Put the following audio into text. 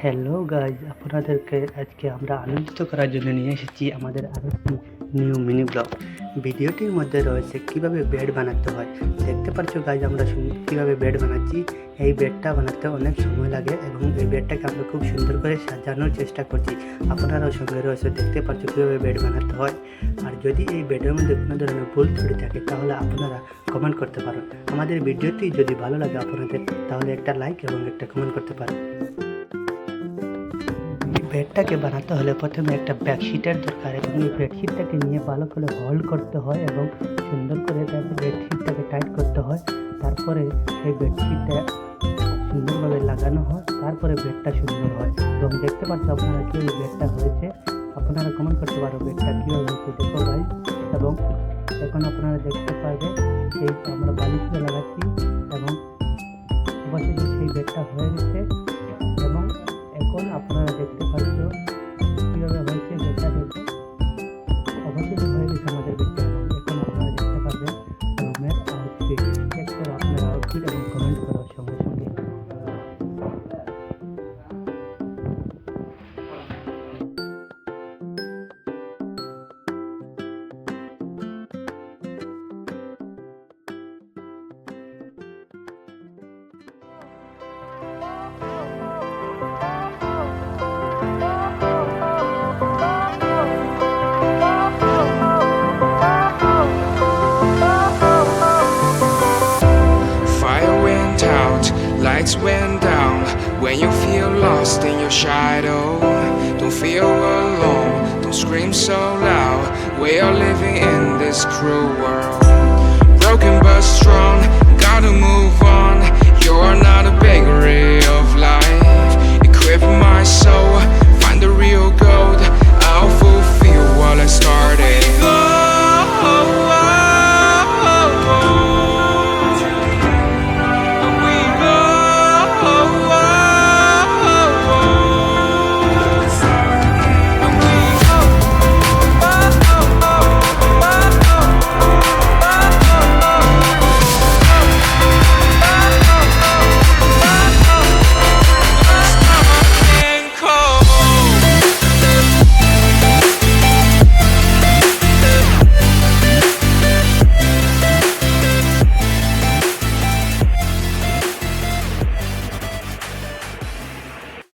Hello guys, আপনাদেরকে আজকে আমরা আনন্দিত করার জন্য নিয়ে এসেছি আমাদের আরেকটি নিউ মিনি ব্লগ। ভিডিওটির মধ্যে রয়েছে কিভাবে বেড বানাতে হয়। দেখতে পাচ্ছ গাইজ, আমরা কীভাবে বেড বানাচ্ছি। এই বেডটা বানাতে অনেক সময় লাগে এবং এই বেডটাকে আমরা খুব সুন্দর করে সাজানোর চেষ্টা করছি। আপনারাও সঙ্গে রয়েছে, দেখতে পাচ্ছ কীভাবে বেড বানাতে হয়। আর যদি এই বেডের মধ্যে কোনো ধরনের ভুল ত্রুটি থাকে তাহলে আপনারা কমেন্ট করতে পারেন। আমাদের ভিডিওটি যদি ভালো লাগে আপনাদের, তাহলে একটা লাইক এবং একটা কমেন্ট করতে পারেন। বেডটাকে বানাতে হলে প্রথমে একটা বেডশিটের দরকার এবং এই বেডশিটটাকে নিয়ে ভালো করে হোল্ড করতে হয় এবং সুন্দর করে বেডশিটটাকে টাইট করতে হয়। তারপরে সেই বেডশিটটা সুন্দরভাবে লাগানো হয়, তারপরে বেডটা সুন্দর হয়। এবং দেখতে পাচ্ছ আপনারা কি এই বেডটা হয়েছে, আপনারা কমেন্ট করতে পারো বেডটা কীভাবে হয়েছে। দেখো ভাই, এবং এখন আপনারা দেখতে পারবেন সেই আমরা বালিশটা লাগাচ্ছি এবং অবশ্যই সেই বেডটা হয়ে গেছে। এবং এখন আপনারা দেখতে পাচ্ছ কীভাবে হয়েছে বেডটা। দেখো অবশ্যই হয়ে গেছে আমাদের বেডটা। এখন আপনারা দেখতে পারবেন রুমের আউটফিট। চেক করো আপনার আউটফিট এবং কমেন্ট করো সঙ্গে সঙ্গে। Fire went out, lights went down. When you feel lost in your shadow, don't feel alone, don't scream so loud. We are living in this cruel world. Broken but strong, gotta move on. You are not a bakery